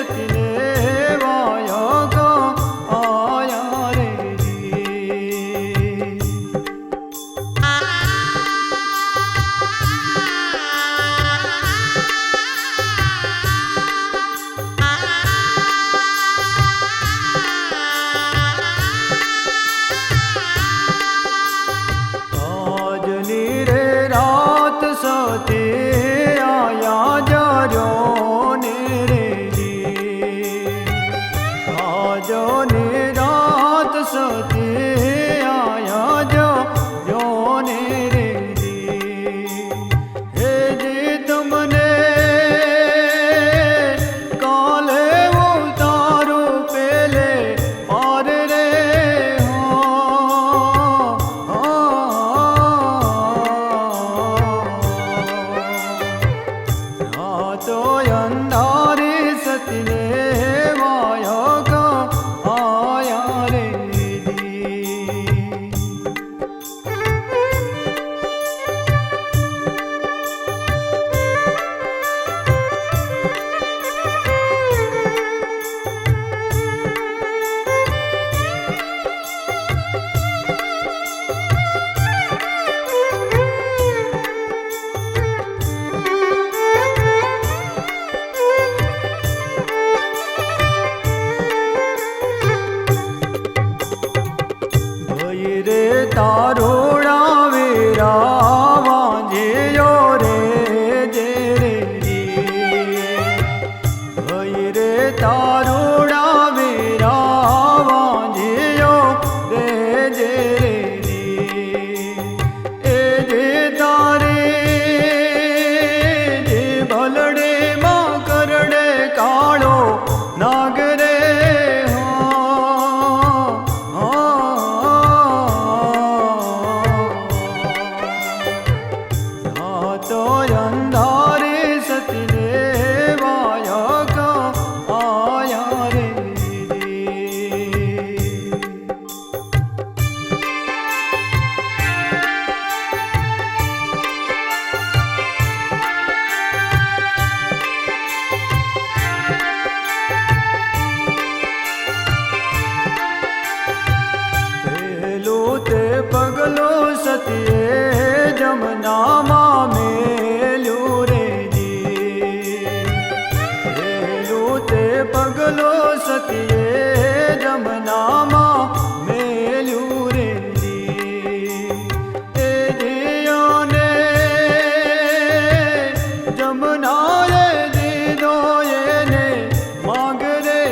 सतने via का आया रे जी। सते आया जारो ने रे जी। आजो ने रात सते आया जारो ने रे जी। हे जी तुमने काले उतारो पेले पार रे तो अंधारे सतने वाया का आया रे जी। रे तारोड़ा वेरा वांझे यो रे जे रे जी। रे तारोड़ा वेरा वांझे यो रे जे रे जी। ए जे तारे जे भलड़े मां करड़े काळो नागरे तो अंधारे सतने वाया का आया रे जी। पहलो ते पगलो सतिए जमना मेल्यो रे जी। हेलो ते पगलो सतिए जमना मेल्यो रे जी। ए जियो ने जमना रे दीदो ये ने मांग रे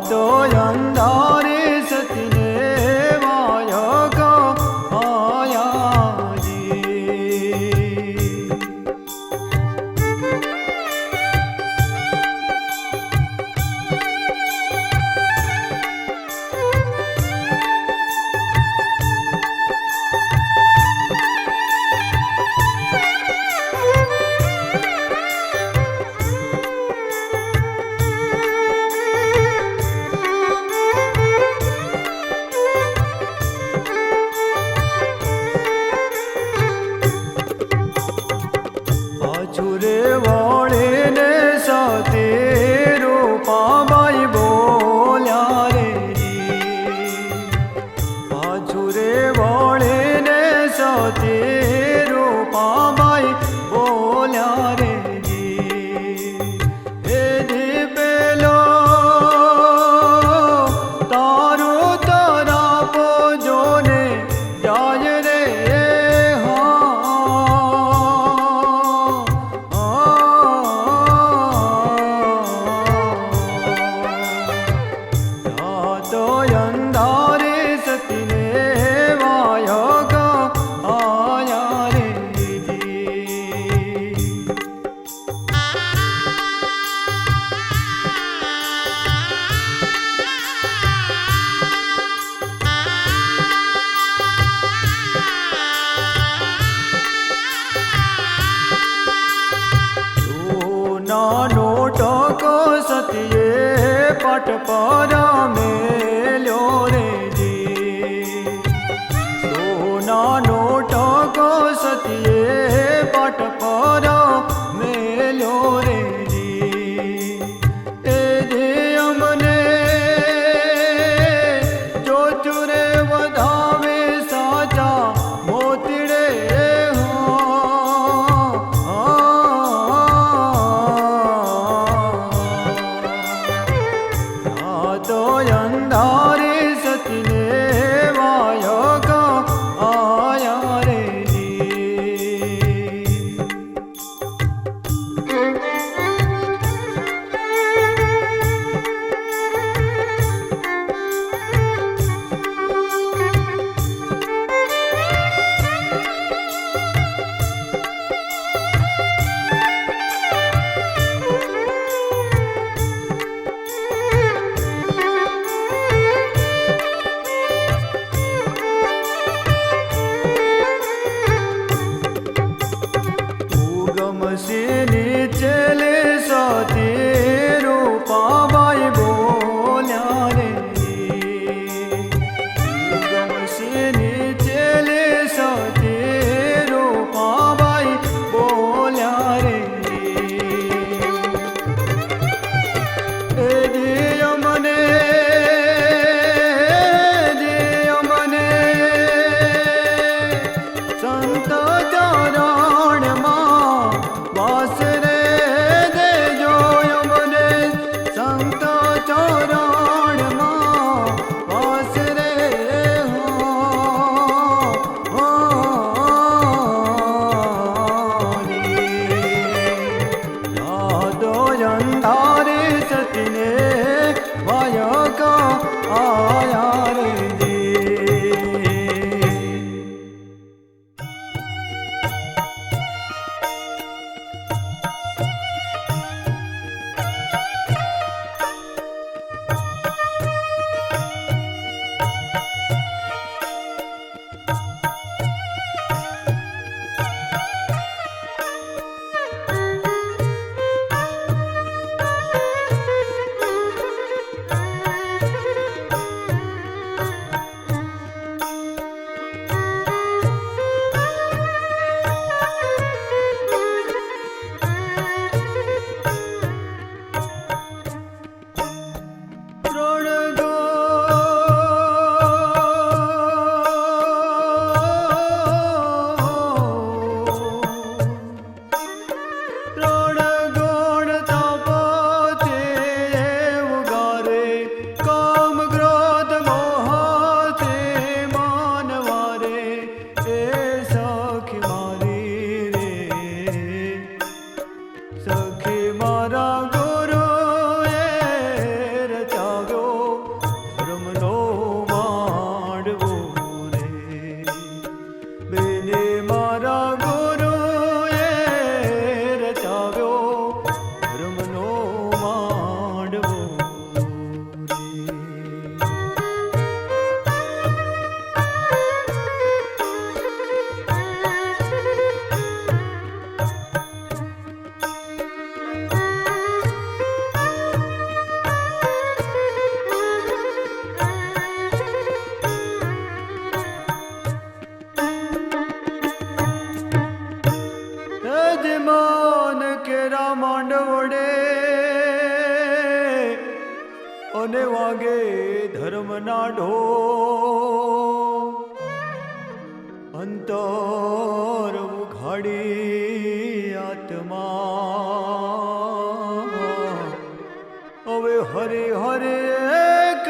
तो अंधारे सतने वाया का आया जी। छुरे वाले ने साथे रूपा बाई बोल्या रे जी। छुरे वाले ने साथे रूपा बाई बोल्या रे जी। हे जी पेलो तारो तारा पोजो ने जाय रे तो अंधारे सतने वाया का आया रे जी। पट पारा मेल्यो रे जी। સોનાનો ટકો સતીએ પાટ પર મેલ્યો રે જી. એ જે અમને જોતું રે વધાવે સાચા મોતીડે તો અંધારી સતીને વાયક આયા રે જી. ઉગમસીની ચેલે સતી રૂપાબાઈ બોલ્યા રે. ઉગમસીની ચેલે સતી રૂપાબાઈ બોલ્યા રે. એ જે અમને સંત ચરણમાં વાસ રે દેજો અમને સંત ચરણમાં વાસ રે યાદો અંધારે સતીને વાયક આયા રે જી. સખી મારા ગુરુએ રચાવ્યો ધર્મનો માંડવો રે. બેને મારા ગુરુએ રચાવ્યો ધર્મનો માંડવો રે. યજમાન કેરા માંડવડે અને વાગે ધર્મના ઢોલ. અંતર ઉઘાડી આત્મા હવે હરે હરે એક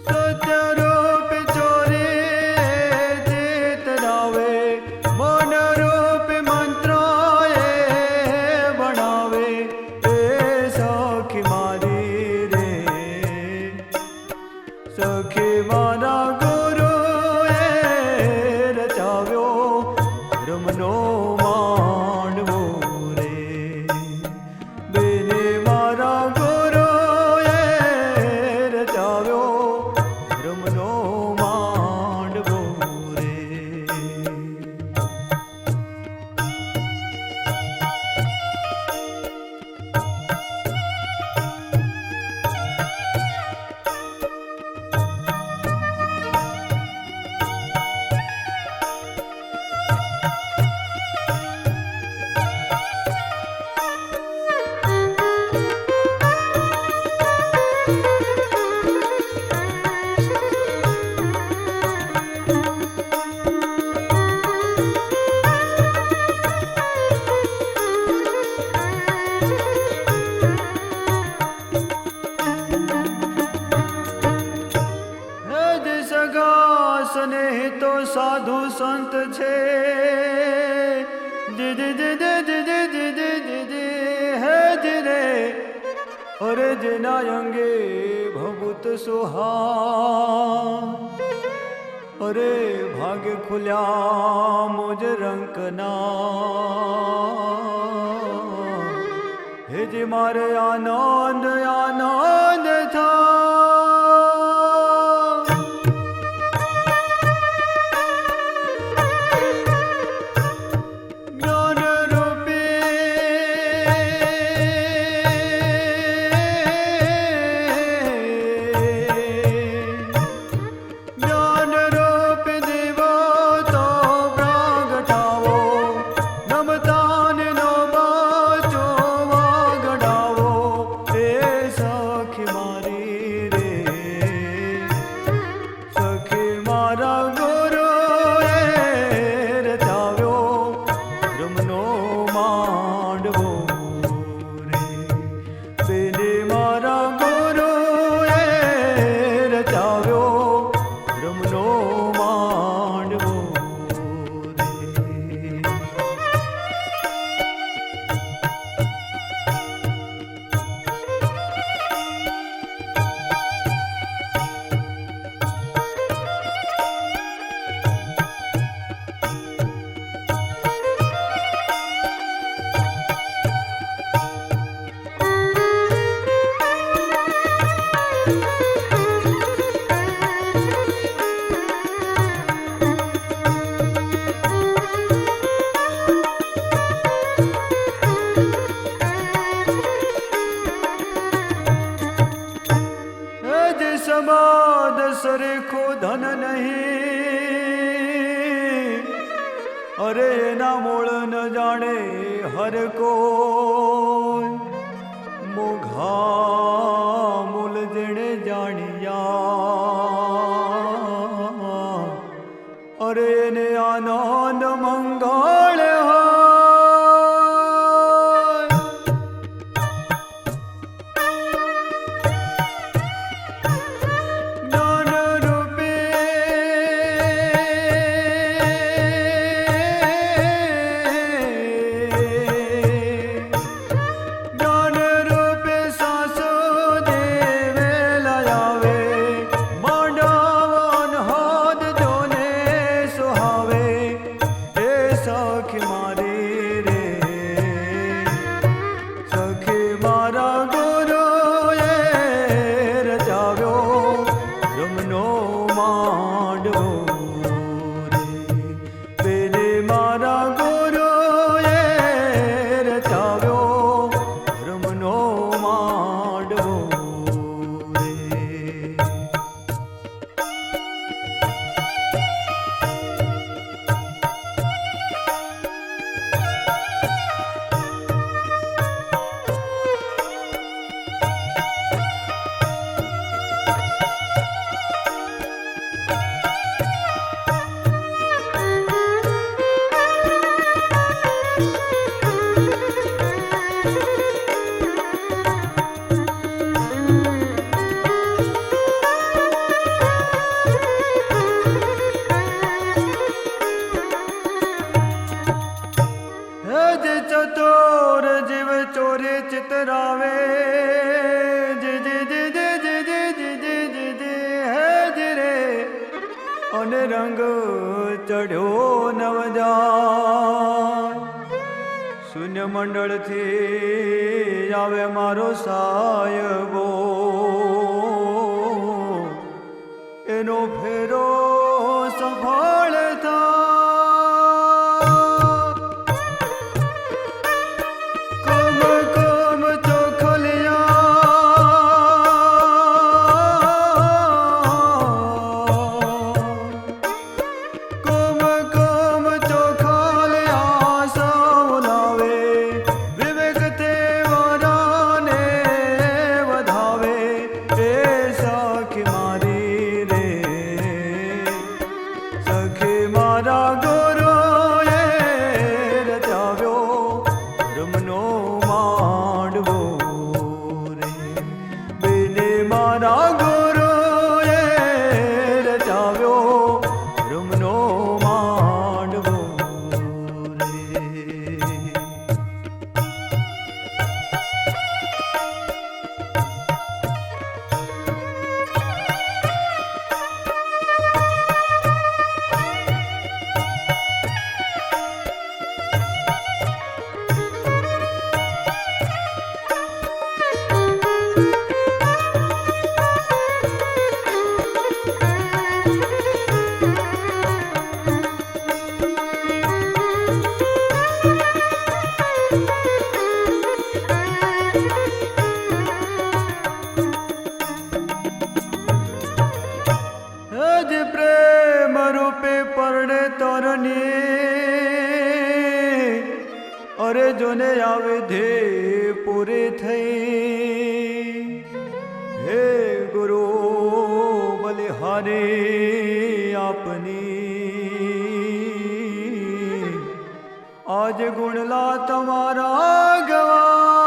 સત્યરૂપ ચોરે ચેતનાવે મનરૂપ સગા સ્નેહ તો સાધુ સંત છે હે જીરે અરે જેના અંગે ભભૂત સુહા અરે ભાગ્ય ખુલ્યા મુજ રંકના હે જે મારે આનંદ આનંદ થા समाद सरेखो धन नहीं अरे ना मूल न जाने हर को मोघा मूल जने जानिया अरे ने आनंद मंगल हो चतुर जीव चोरी चितरावे जी जी जी जी जी जी जी जी जी जी है जिरे अन रंग चढ़ो नवजान शून्य मंडल थी आवे मारो सायबो एनो फेरो सफल था જ પ્રેમ રૂપે પરણે તરને અરે જોને આવે ધે પૂરે થઈ હે ગુરુ બલિહારે આપની આજ ગુણલા તમારા ગવા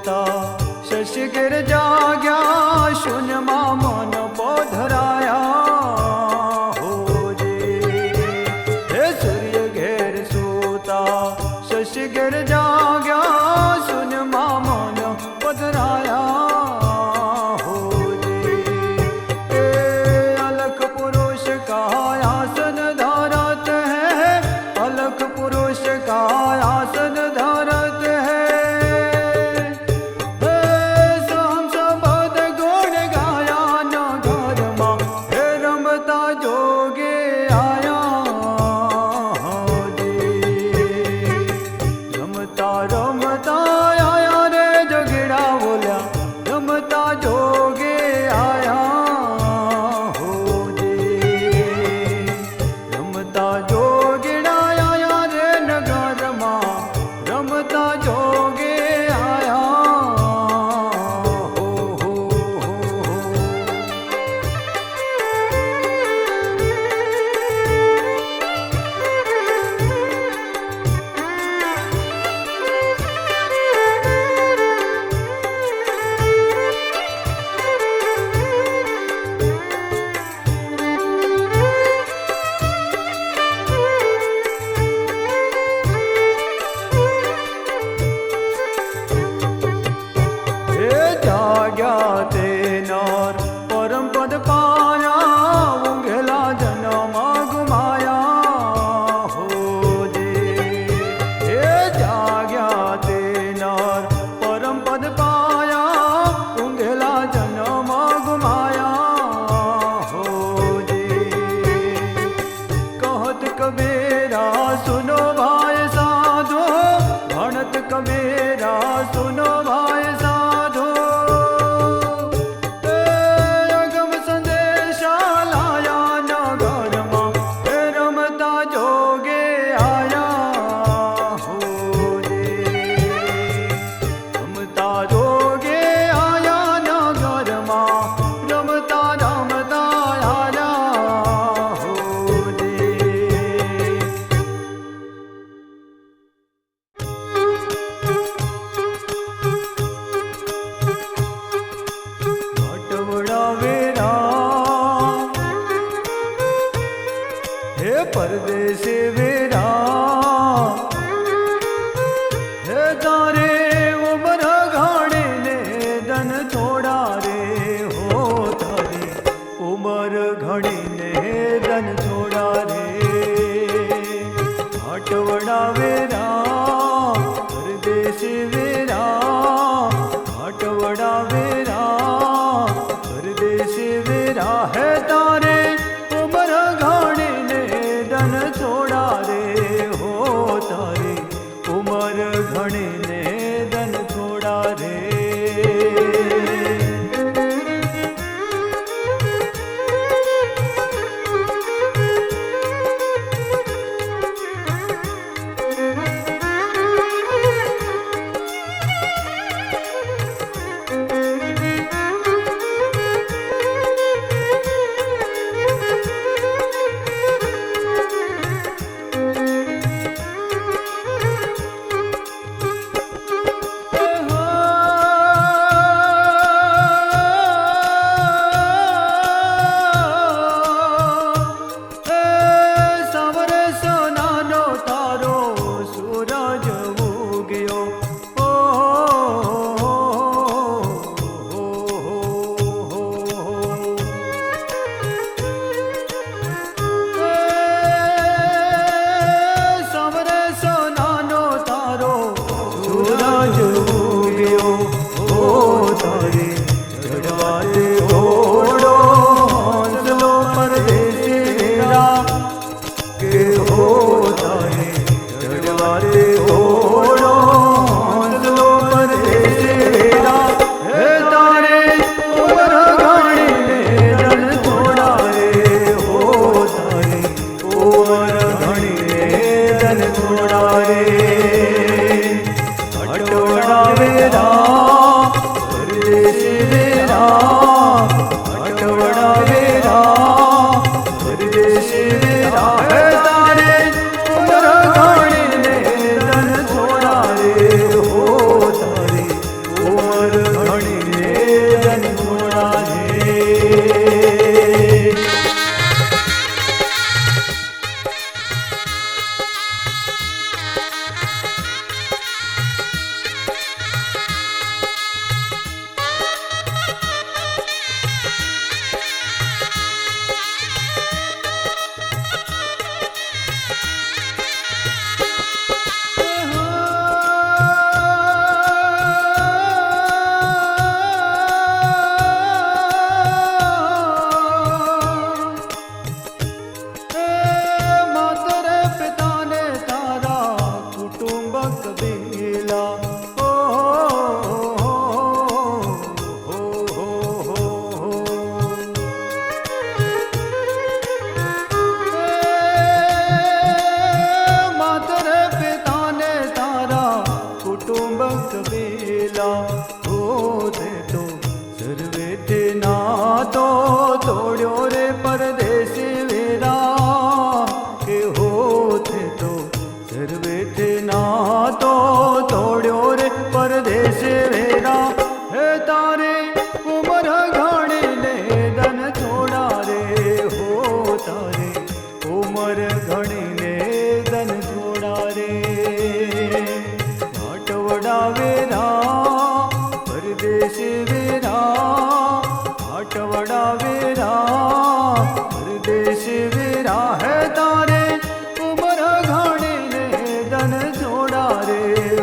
सूता शशि गिर जाग्या शून्य मन पोधराया हो जे हे सूर्य घेर सूता शशि गिर जाग्या शून्य मन पोधराया हो जे अलख पुरुष का आसन धारत है अलख पुरुष का आसन धारत है परम पद पाया उंगला जन्म गुमाया हो जे हे जाग्या ते नर परम पद पाया उंगला जन्म गुमाया हो जे कहत कबीरा सुनो भाई साधो भणत कबीरा सुनो भाई साधो परदेसी वीरा हे तारे उम्र घाड़ी ने दन थोड़ा रे हो तारी उम्र घड़ी ने दन थोड़ा रे हटवड़ा वीरा परदेसी वीरा हटवड़ा वीरा परदेसी वीरा है तारे उम्र घाड़ी दन छोड़ा रे हो तारी उम्र घणी ने दन छोड़ा रे रे हटवड़ा वेरा વેલા હોતે તો સર્વે તે નાતો તોડ્યો રે પરદેશી વેરા કે હોતે તો સર્વે તે નાતો તોડ્યો રે પરદેશી વેરા હે તારે ઉમર ઘણી ને ધન થોડા રે હો તારે ઉમર ઘણી ને ધન થોડા રે આટવડા વેરા પરદેશી વેરા આટવડા વેરા પરદેશી વેરા હે તારે ઉમર ઘણી ને ધન થોડા રે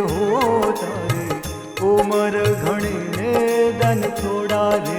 હો તારે ઉમર ઘણી ને ધન થોડા રે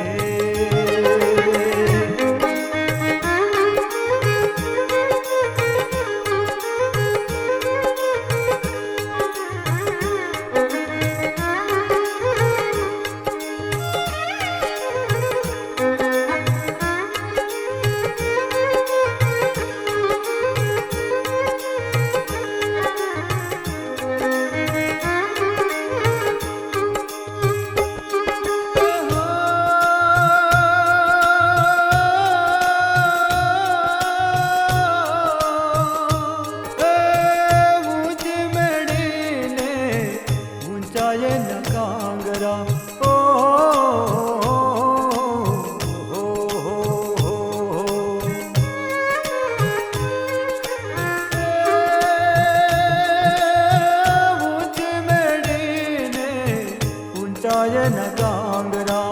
કાંગરા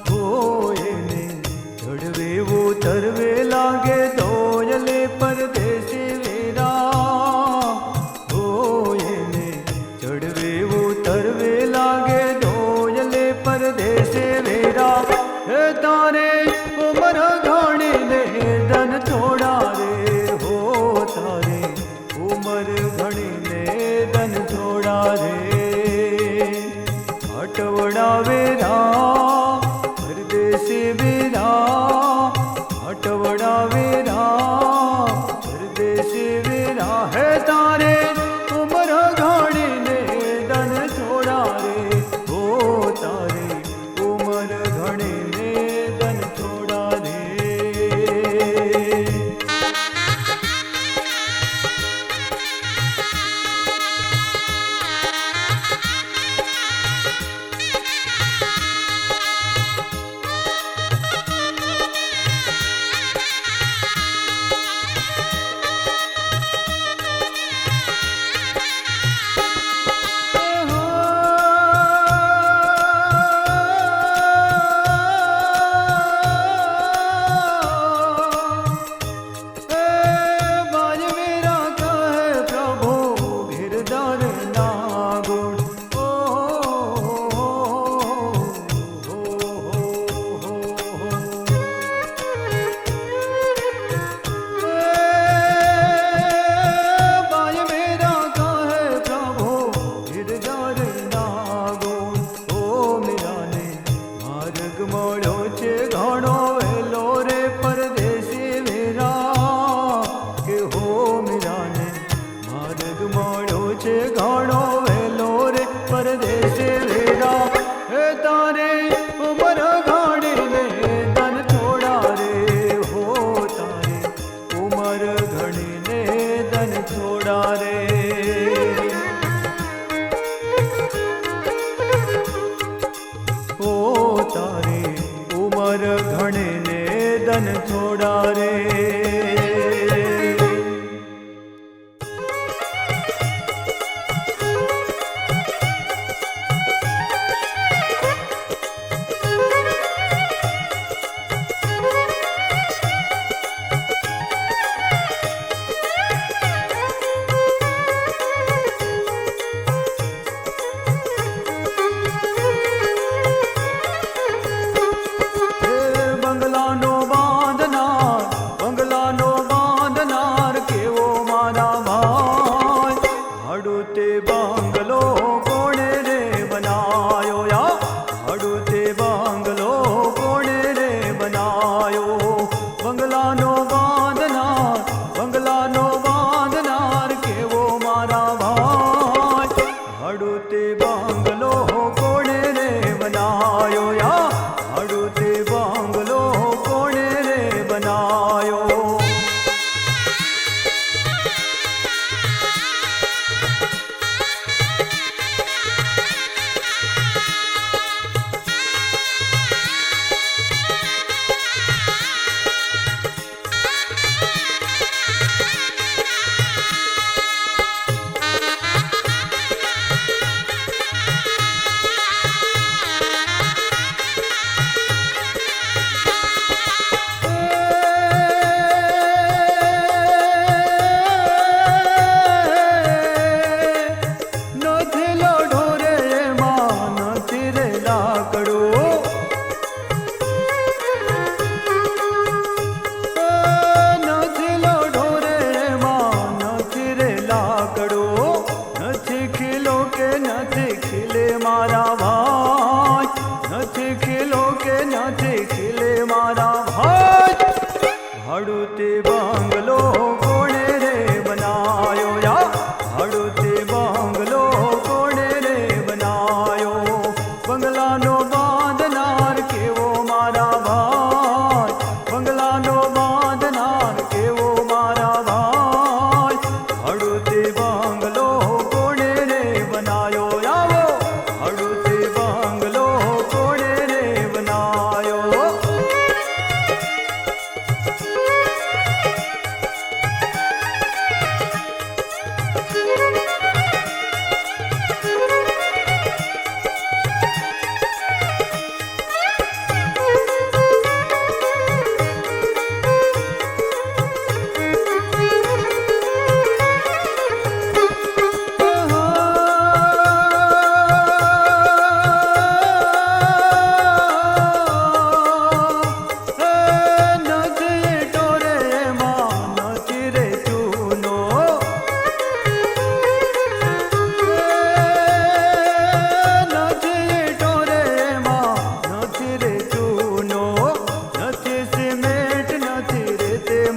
હોયને ચડવે વો તરવે લાગે દોયલે પરદેશી વેરા હોયને ચડવે વો તરવે લાગે દોયલે પરદેશી વેરા હે તારે ઉમર ઘણી ને ધન થોડા રે હો તારે ઉમર ઘણી ને ધન થોડા રે આટવડા વેરા પરદેશી વેરા આટવડા વેરા પરદેશી વેરા હે તારે ઉમર ઘણી ને ધન થોડા રે હો તારે ઉમર ઘણી ને ધન થોડા રે ધન થોડા રે બંગલાનો બાંધનાર મારા ભાઈ, નથી ખીલો કે નથી ખીલે મારા ભાઈ. ભાડું તે બંગલો કોણે રે બનાયો યા, ભાડું તે બંગલો કોણે રે બનાયો. બંગલાનો બાંધનાર કેવો મારા ભાઈ, બંગલાનો બાંધનાર કેવો મારા ભાઈ. ભાડું તે બંગલો કોણે રે બનાયો આવો, ભાડું તે બંગલો કોણે રે બનાયો.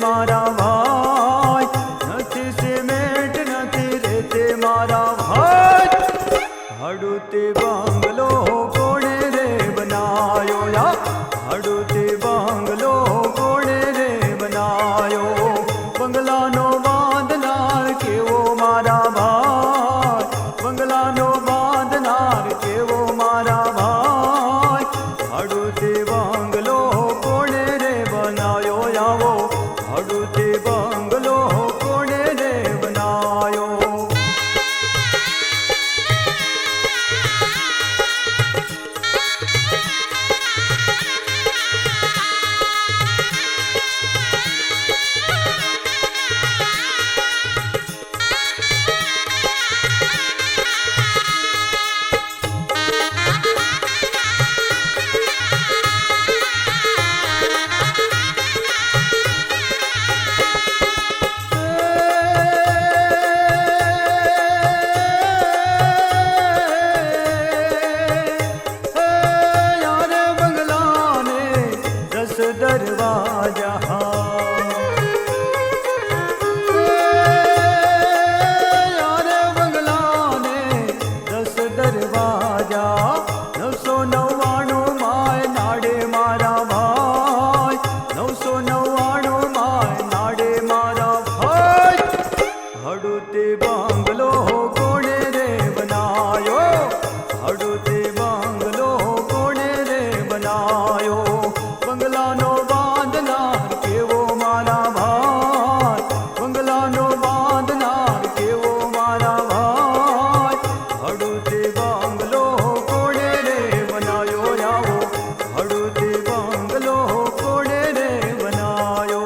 મારા ભાઈ, નથી સિમેન્ટ નથી રેતે મારા ભાઈ. ભાડું તે બંગલો કોણે રે બનાયો યા, ભાડું તે બંગલો કોણે રે બનાયો. બંગલાનો બાંધનાર કેવો મારા ભાઈ, બંગલાનો બાંધનાર કેવો મારા ભાઈ. ભાડું તે બંગલો કોણે રે બનાયો આવો, ભાડું તે બંગલો કોણે રે બનાયો. दरवाजा यार बंगलाने 10 दरवाजा. 999 माय नाडे मारा भाई, 999 माय नाडे मारा भाई. भाडું તે બંગલો કોણે રે બનાયો, ભાડું તે બંગલો કોણે રે બનાયો. બંગલાનો બાંધનાર કેવો મારા ભાઈ, બંગલાનો બાંધનાર કેવો મારા ભાઈ. ભાડું તે બંગલો કોણે રે બનાયો આવો, ભાડું તે બંગલો કોણે રે બનાયો.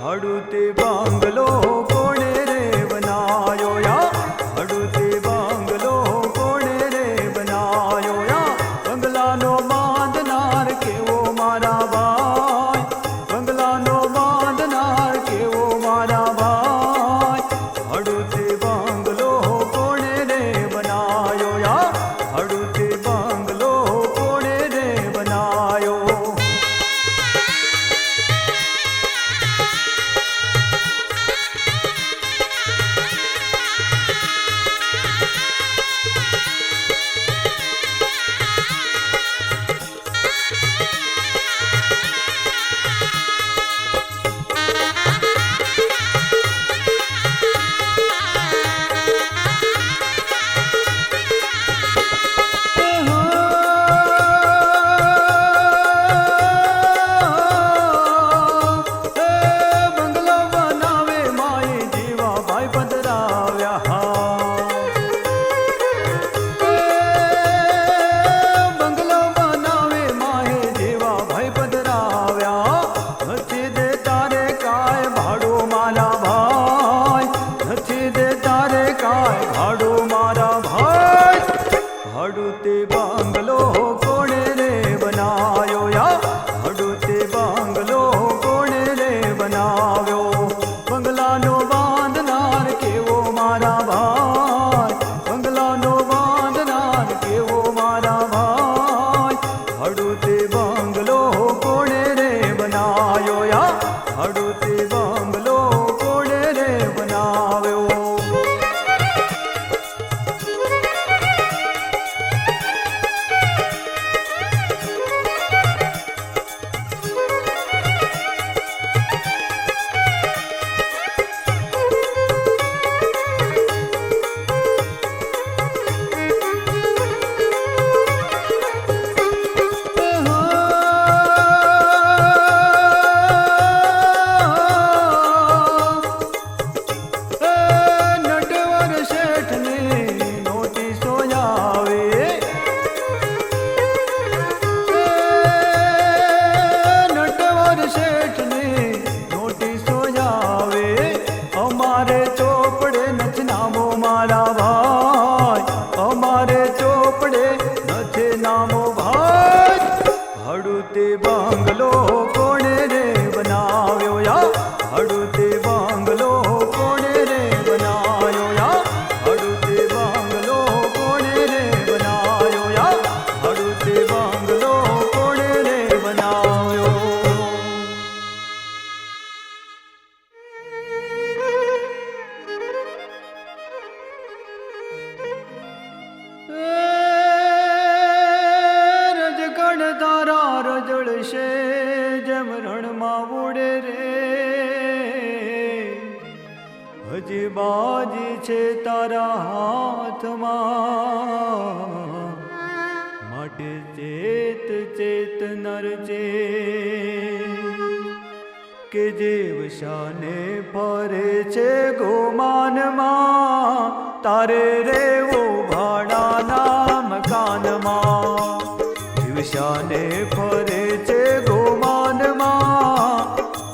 ભાડું તે બંગલો કોણે રે બનાયો યા, ભાડું તે બંગલો કોણે રે બનાયો યા. બંગલાનો બાંધનાર કેવો મારા ભાઈ, બંગલાનો બાંધનાર કેવો મારા ભાઈ. ભાડું તે બંગલો કોણે રે બનાયો યા, ભાડું તે બંગલો કોણે રે બનાયો. હજી બાજી છે તારા હાથમાં, માટે ચેત ચેત નર ચેત, કે જીવ શાને ફરે છે ગોમાનમાં, તારે રેવું ભાડાના મકાનમાં. જીવ શાને ફરે છે ગોમાનમાં,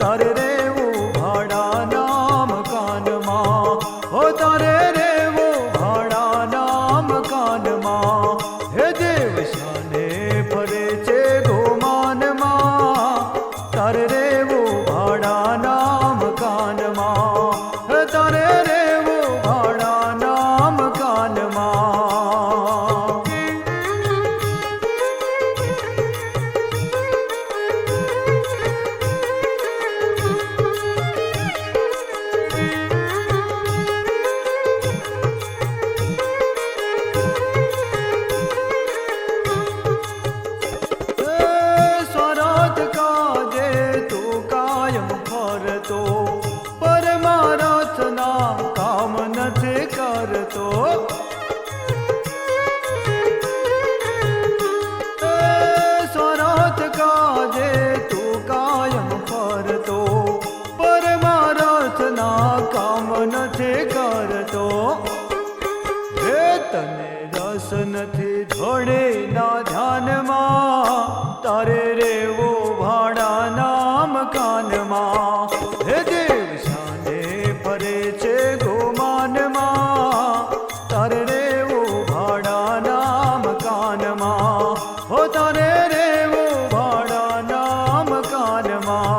તારે રેવું ભાડાના મકાનમાં. હો તારે રેવું ભાડાના મકાનમાં. હે દેવ શાને ફરે છે ગોમાનમાં, તારે રેવું ભાડાના મકાનમાં. હે તારે રેવું ભાડાના મકાનમાં. સ્વરાત કાજે તું કાયમ ફરતો, પરમારથના કામ નથી કરતો. સ્વરાત કાજે તું કાયમ ફરતો, પરમારથના કામ નથી કરતો. હે તને રસ નથી ધોળેના ધ્યાનમાં, તારે રેવો ભાડાના મકાનમાં. હે દેવ શાને ફરે છે ગોમાનમાં, તારે રેવો ભાડાના મકાનમાં. હો તારે રેવો ભાડાના મકાનમાં.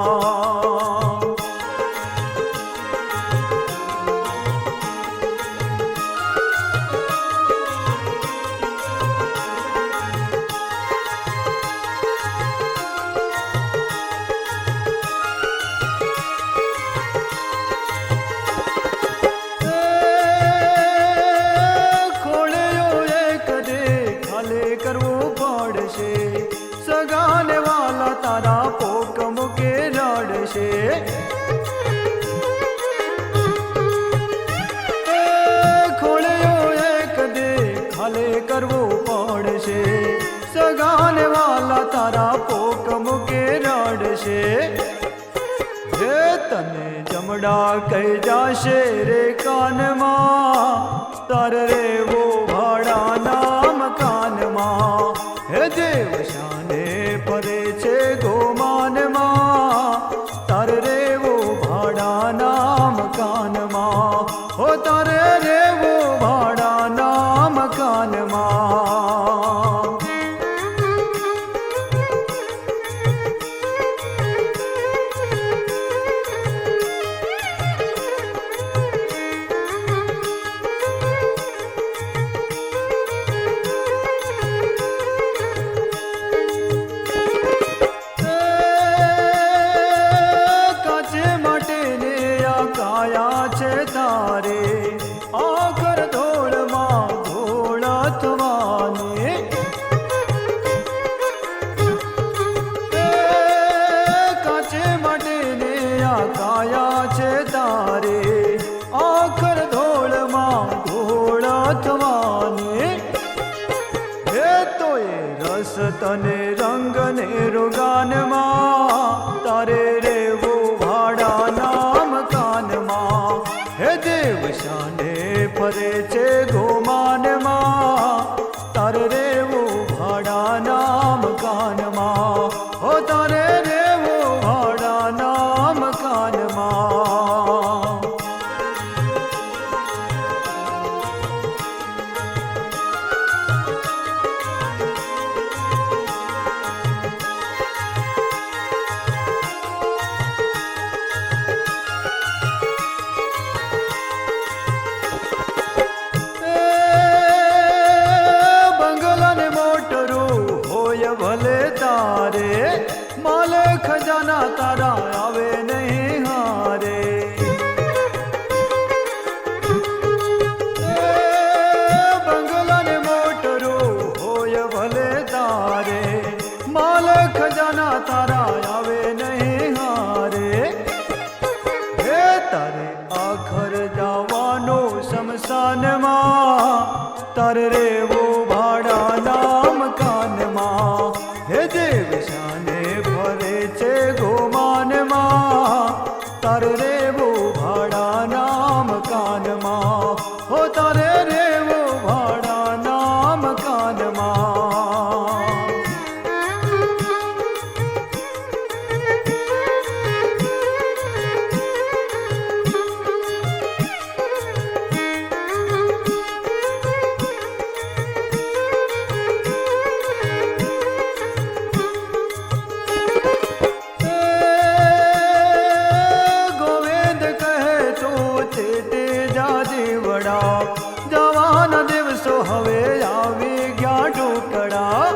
કરવું પડશે, સગાને વાલા તારા પોક મૂકે રડશે. ખોળ્યો એક દે ખાલે કરવું પડશે, સગાને વાલા તારા પોક મૂકે રડશે. હે તને જમડા કહી જાશે રે કાનમાં, તારે રેવો ભાડાના મકાનમાં. હે દેવ શાને ફરે છે ગોમાનમાં, તારે રેવો ભાડાના મકાનમાં. હો તારે રેવો ભાડાના મકાનમાં. કાયા છે તારે આખર ધોળમાં ધોળાથવાની. કાચે માટે ને આ કાયા છે તારે આખર ધોળમાં ધોળાથવાની. હે તો એ રસ તને રંગ ને રોગાનમાં, તારે રેવો ભાડાના મકાનમાં. હે દેવ શાને ફરે છે ગોમાનમાં, તારે રેવો ભાડાના મકાનમાં. હો તારે રેવો ભાડાના મકાનમાં. તારે રેવો ભાડાના મકાનમાં, હે દેવ શાને ફરે છે ગોમાનમાં, તારે રેવો ભાડાના મકાનમાં, હો તારે રેવો ભાડાના મકાનમાં. જવાના દિવસો હવે આવી ગયા ઢોકળા,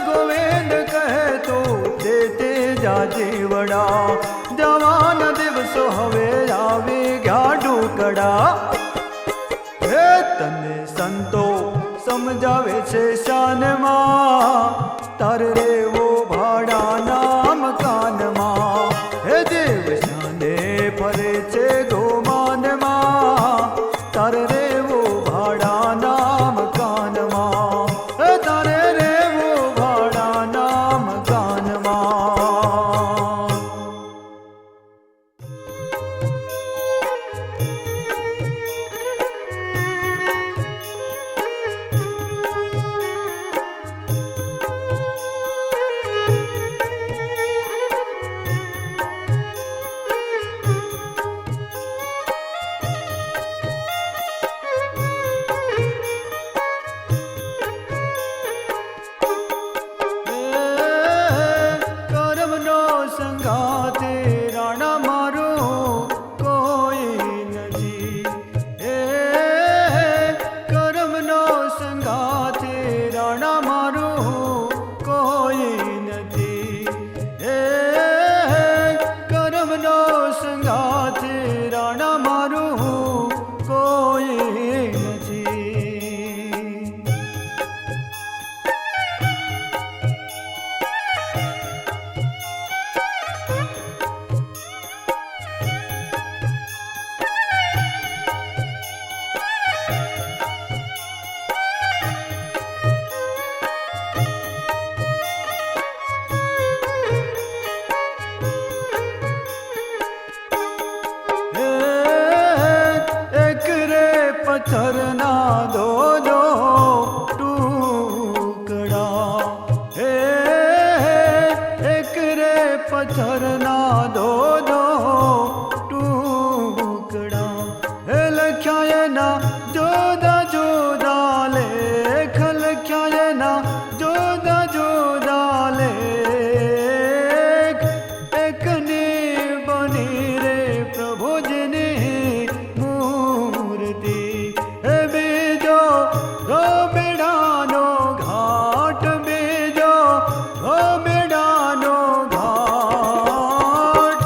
ગોવિંદ કહે તો તે જાજીવડા, જવાના દિવસો હવે આવી ગયા ઢોકળા. હે તને સંતો સમજાવે છે શાનમાં, તારે રેવો ભાડાના મકાનમાં, હે દેવ શાને ફરે છે ગોમાનમાં, તારે રેવો ભાડાના મકાનમાં, હે તારે રેવો ભાડાના મકાનમાં. સંગાતે રાણા મારો કોઈ નથી, કરમનો સંગાતે રાણા મારો કોઈ નથી, કરમનો સંગાતે રાણા મારો કોઈ નથી. પથ્થરના દો દો ટુકડા, હે એક રે પથ્થરના દો દો ટુકડા, હે લખ્યા એના જોદા જોદા લેખ, લખ્યા એના જોદા જોદા લેખ, એકની બની રે પ્રભુજીની મૂર્તિ, હે બીજો બેડાનો ઘાટ, બીજો બેડાનો ઘાટ,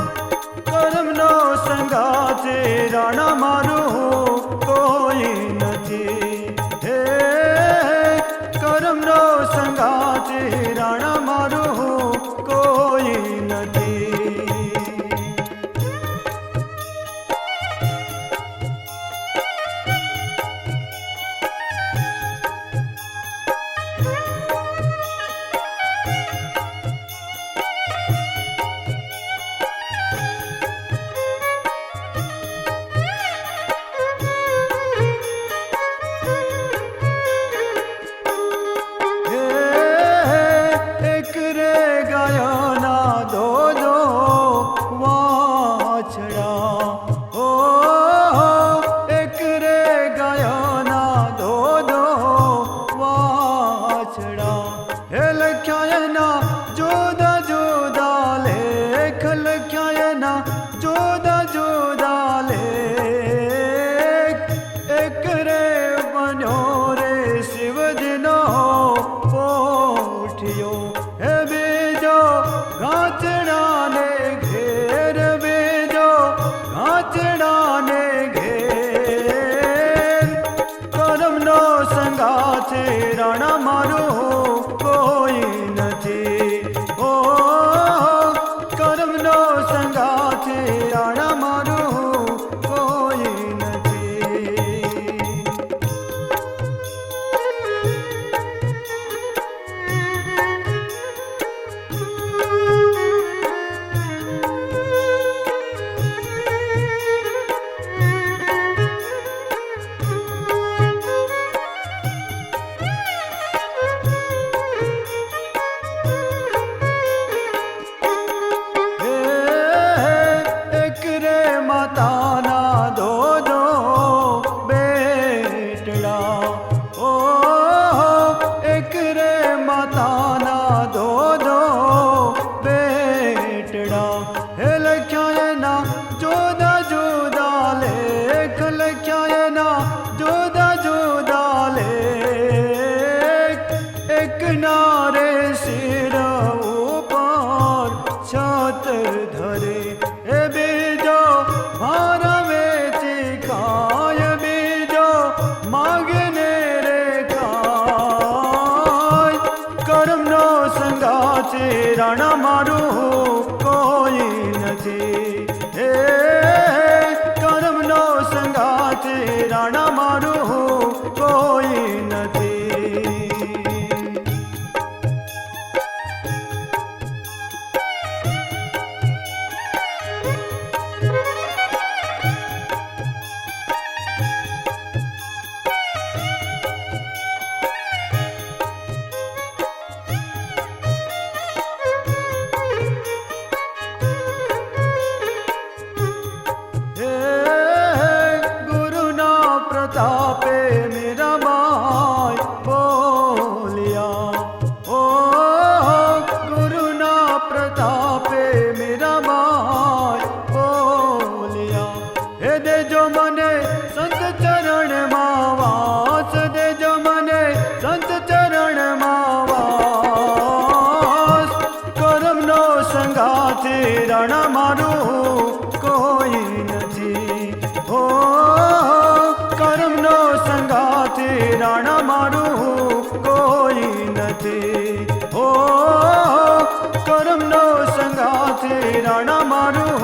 ખાતર ધરે એ બીજો ભાર વેચી ખાય બીજો માગીને રે ખાય કર્મનો સંગાથે રાણા મારું કોઈ નથી હે કર્મનો સંગાથે રાણા મારું કોઈ નથી तापे मेरा माय बोलिया ओ गुरु ना प्रतापे मेरा माय बोलिया हे देजो मने संत चरण मावास देजो मने संत चरण मावास कर्म नो संगाथे रण मारू कोई नहीं हो કર્મનો સંગાથે રાણા મારું કોઈ નથી હો કર્મનો સંગાથે રાણા મારું